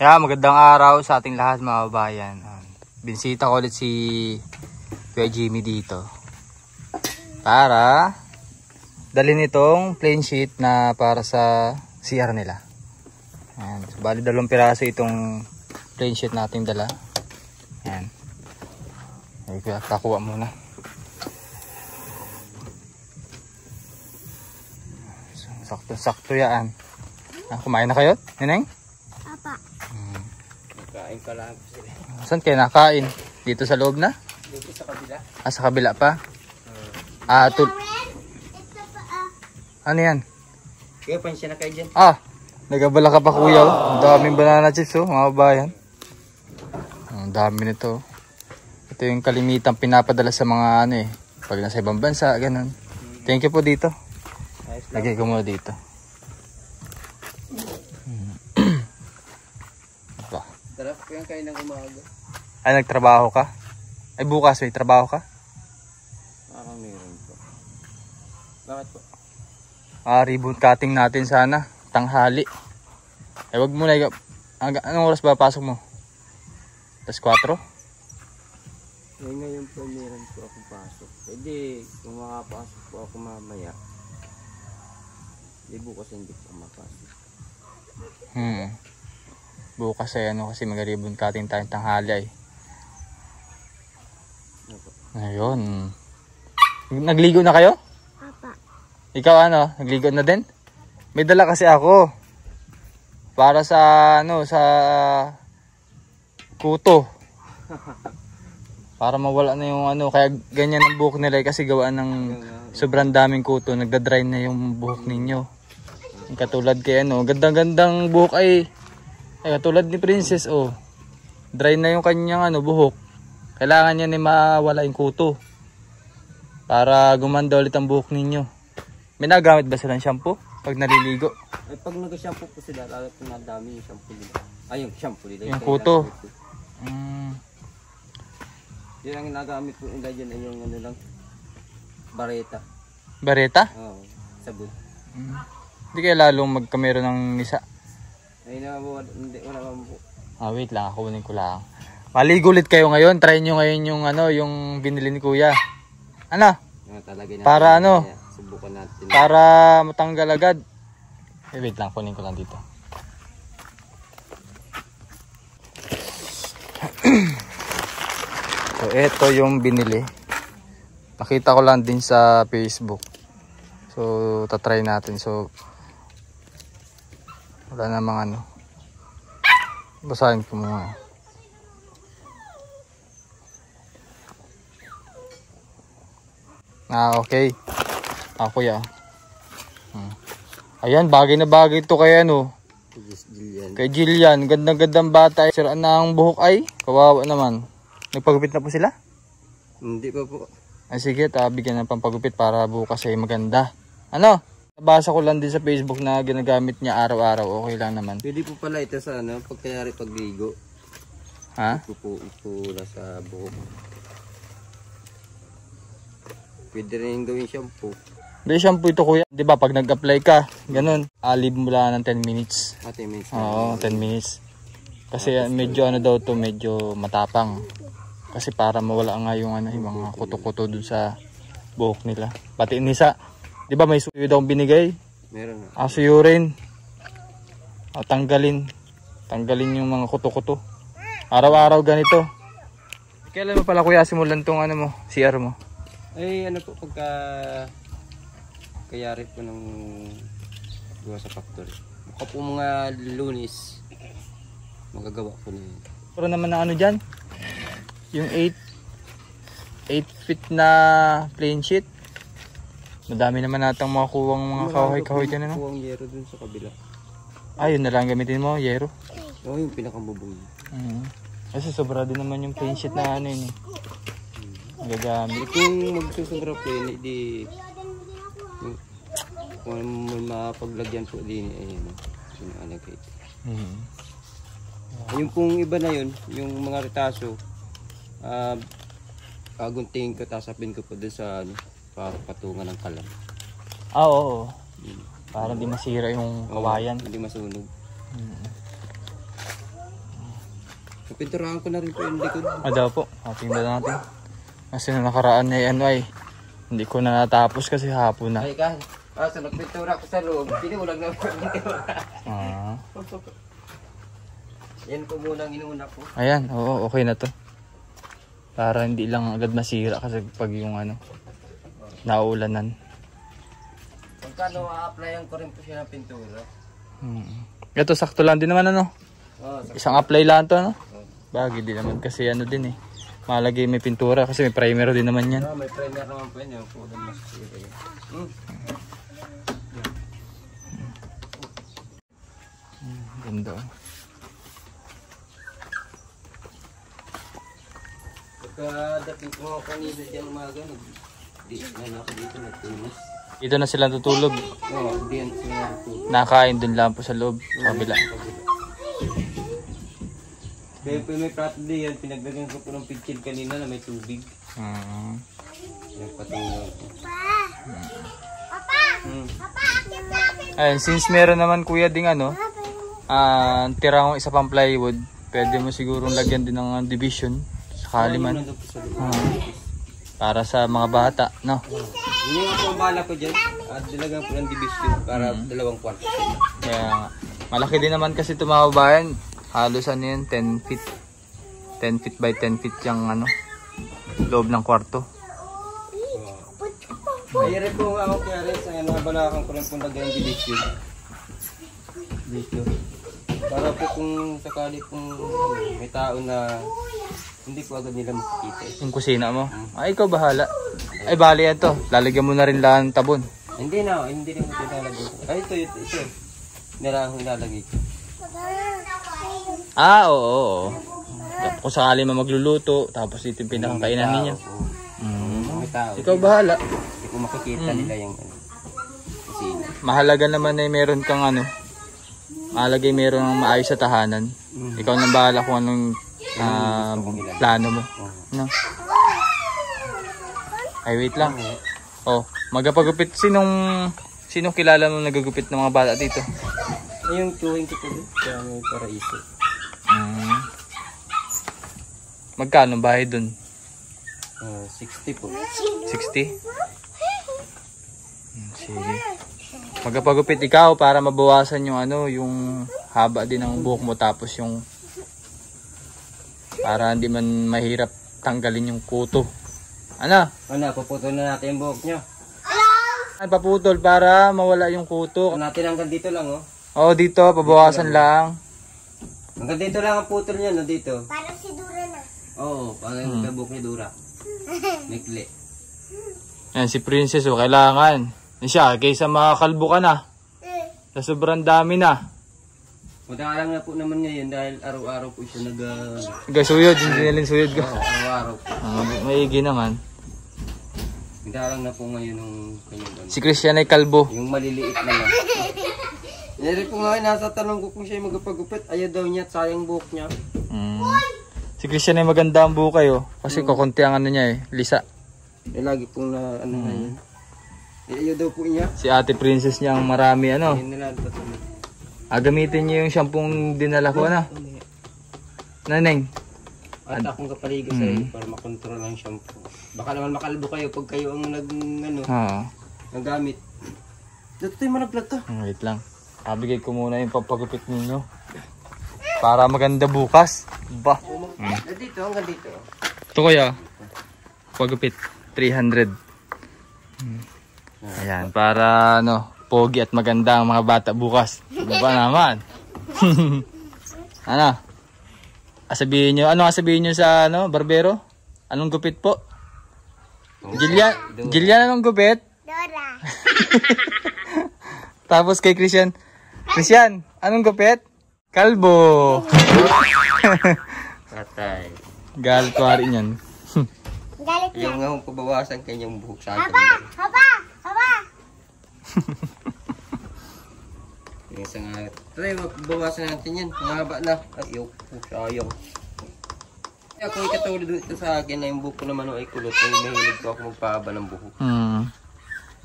Yeah, magandang araw sa ating lahat mga kabayan. Binisita ko ulit si Kuya Jimmy dito para dalhin itong plain sheet na para sa CR nila. Ayan. So, bali 2 piraso itong plain sheet nating dala. Ayan. Ay, kakuha muna. Sakto yan. Kumain na kayo, Neneng? Apa. Nakain ka lang sila. Saan kayo nakain? Dito sa loob na? Dito sa kabila. Sa kabila pa? Ano yan? Kaya pansya na kayo dyan. Nagabala ka pa kuya. Ang daming banana chips mga bayan. Ang dami nito. Ito yung kalimitang pinapadala sa mga pag nasa ibang bansa, ganun. Thank you po dito. Lagay ko muna dito. Sarap ko yung kain ng umaga. Ay, nagtrabaho ka? Ay, bukas may trabaho ka? Meron po. Bakit po? Ribbon cutting natin sana. Tanghali. Ay, wag mo na. Anong oras ba pasok mo? Tas 4? Ngayon po meron po akong pasok. Pwede kung makapasok po ako mamaya. Di bukas hindi po mapasok. Bukas ay kasi mag-ribbon cutting tayong tanghali ay. Ayun. Nagligo na kayo? Apa. Ikaw nagligo na din? May dala kasi ako. Para sa sa kuto. Para mawala na yung kaya ganyan ang buhok nila kasi gawaan ng sobrang daming kuto, nagda-dry na yung buhok ninyo. Katulad kay gandang-gandang buhok ay katulad ni Princess dry na yung kanyang buhok. Kailangan niya mawala yung kuto para gumanda ulit ang buhok ninyo. May nagamit ba silang shampoo pag naliligo? Ay, pag nag-shampoo po sila, lalo po nadami yung shampoo nila. Ay, yung shampoo nila. Yung kuto. Yun ang nagamit po nila dyan ay yung lang, bareta. Bareta? Oo, sabon. Hindi kaya lalong magkamero ng nisa. Ay, hindi, wala po. Wait lang, kunin ko lang. Maligo ulit kayo ngayon. Try nyo ngayon yung yung binili ni Kuya. Talaga natin, para subukan natin. Para matanggal agad. Wait lang, kunin ko lang dito. So, ito yung binili. Nakita ko lang din sa Facebook. So, tatry natin. So, wala namang basahin ko muna. Okay. Kuya. Ayan, bagay na bagay ito kay kay Jillian. Gandang-gandang bata. Siraan na ang buhok ay. Kawawa naman. Nagpagupit na po sila? Hindi pa po. Sige, bigyan ng pampagupit para bukas ay maganda. Nabasa ko lang din sa Facebook na ginagamit niya araw-araw. Okay lang naman. Pwede po pala ito sa pagkayari pagligo. Ipula sa buhok. Pwede rin gawin shampoo. Hindi shampoo ito kuya. Di ba pag nag-apply ka, ganun. Leave mo lang ng 10 minutes. 10 minutes. Oo, 10 minutes. Kasi medyo daw to, medyo matapang. Kasi para mawala nga yung yung mga kuto-kuto dun sa buhok nila. Pati nisa. Di ba may suyo daw binigay? Meron na. Suyo rin. Tanggalin yung mga kuto-kuto. Araw-araw ganito. Kailan mo pala kuya simulan tong mo, CR mo? Ay pagka kayari po ng gawa sa factory. Baka po mga Lunes magagawa ko na yun. Pero naman na dyan? Yung 8 feet na plain sheet. Madami naman natang makukuhang mga kahoy-kahoy dyan Kuwang yero dun sa kabila. Yun na lang gamitin mo, yero? Oo, yung pinakamubong. Kasi sobra din naman yung plain sheet na gagamit. Kung magsusubra po yun, hindi kung may mapaglagyan po din alagay. Yung pong iba na yun, yung mga retaso, aguntingin ko, tasapin ko po doon sa para patungan ng kalam. Oo. Para hindi masira yung kawayan. Hindi masunog. Kapinturahan ko na rin po yung likod. Daw po. Tingnan natin. Kasi na nakaraan ay ano ay hindi ko na natapos kasi hapon na. Ay ka. So nagpintura ko sa loob. Pinulag na po yung pintura. Yan po muna ang inuuna ko. Ayan, oo, okay na to. Para hindi lang agad masira kasi pag yung ano, nauulanan. Pagkano a-applyan ko rin po siya ng pintura. Ito sakto lang din naman ano. Sakto. Isang apply lang to ano. Bagay din naman kasi ano din eh. Malagay may pintura kasi may primer din naman yan. May primer naman po yan. Yung po doon masasira yan. Ganda. Pagkadating ko mga kanina dyan umaga, di na ako dito nagtunas. Dito na sila tutulog. Oo, di yan sila natutulog. Nakain dun lang po sa loob, sa kabila. Kaya po may prato din yan, pinagdagan ko po ng pitchin kanina na may tubig. Yung patungo ko. Ayun, since meron naman kuya ding ano, tirang isa pang plywood, pwede mo sigurong lagyan din ng division sakali man. Para sa mga bata, no? Yun yung ako ang bala ko dyan. At dilagang po ng division para 2 kwarto sila. Kaya malaki din naman kasi tumabayan. Halos ano yun, 10 feet. 10 feet by 10 feet yung ano, loob ng kwarto. Ay rin po nga ako kaya rin sa nabalakan ko rin po lagyan ng division. Para po kung sakali pong may tao na hindi po agad nila makikita. Yung kusina mo? Ay, ikaw bahala. Ay, bali yan to. Lalagyan mo na rin lang ng tabon. Hindi na, hindi rin ko ilalagay. Ay, ito. Nila akong ilalagay ko. Oo. Kung sakali mo magluluto, tapos ito yung pinakakainan ninyo. May tao. Ikaw bahala. Hindi ko makikita nila yung kusina. Mahalaga naman ay meron kang ano, malagay meron ng maayos sa tahanan. Ikaw nang bahala kung anong plano mo. No? Ay, wait lang. Oh, magapagupit. Sinong kilala mo nagagupit ng mga bata dito? Ay, yung tuwing ko po dito. Kaya may paraiso. Magkano bahay dun? 60 po. 60? Sige. Magapagupit ikaw para mabawasan yung ano, yung haba din ng buhok mo tapos yung para hindi man mahirap tanggalin yung kuto. Ano? Paputol na natin yung buhok nyo. Ay, paputol para mawala yung kuto. Natin hanggang dito lang, oh. Oo, dito, pabawasan lang. Hanggang dito lang ang putol niya, no, dito. Parang si Dura na. Oo, parang yung buhok ni Dura. Mikli. Yan, si Princess, kailangan. Siya, kaysa makakalbo ka na. Sa sobrang dami na. Madalang na po naman ngayon dahil araw-araw po siya Suyod, hindi nilin suyod ka. araw-araw po. Maigi naman. Madalang na po ngayon ng kanyang Si Christian ay kalbo. yung maliliit na lang. Nari po nga, nasa tanong ko kung siya ay magpagupit. Ayaw daw niya at sayang buhok niya. Si Christian ay maganda ang buhok kayo. Kasi kukunti ang ano niya eh, lisa. Lagi pong na ano na yun. Ayaw daw po niya. Si ate Princess niya ang marami ano. Ayun nila tatulog. Gamitin niyo yung shampoo dinala ko na. Naneng. At akong kapaligo sa iyo para makontrol ang shampoo. Baka naman makalbo kayo pag kayo ang nagamit. Dito tayo malaglag ka. Wait lang. Bigay ko muna yung pampagupit ninyo. Para maganda bukas. Ba. Dito, hanggang dito. Ito kuya. Pagupit. 300. Ayan. Para ano, pogi at maganda ang mga bata bukas. Ano ba naman? Ano? Sabihin nyo, ano sabihin nyo sa ano, barbero? Anong gupit po? Jillian, anong gupit? Dora. Tapos kay Christian, anong gupit? Kalbo. Patay. Galit ko hari niyan. Galit na. Yung nga kung pabawasan kanyang buhok sa akin. Haba! Yung isang try, bawasan natin yan. Mahaba na. Ay, sayang. Kaya kung ikatulad dito sa akin na yung buhok ko naman ay kulot, ay mahilig ko ako magpahaba ng buhok.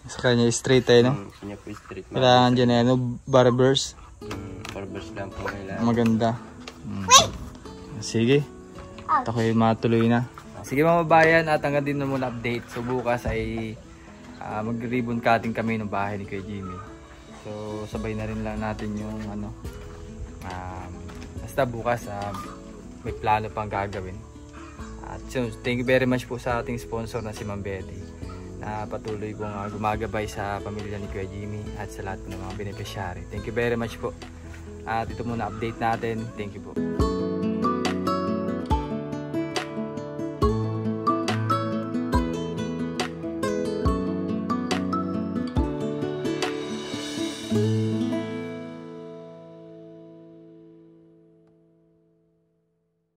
Sa kanya straight tayo, no? Kanya po straight. Kailangan dyan ano, barbers. Barbers lang po kailangan. Maganda. Sige. At ako'y matuloy na. Sige mga bayan, at hanggang din na muna update. So bukas ay mag-ribbon cutting kami ng bahay ni Kuya Jimmy. So sabay na rin lang natin yung ano. Basta bukas may plano pang gagawin. At so, thank you very much po sa ating sponsor na si Ma'am Betty, na patuloy pong gumagabay sa pamilya ni Kuya Jimmy at sa lahat po ng mga beneficiary. Thank you very much po. At ito muna update natin. Thank you po.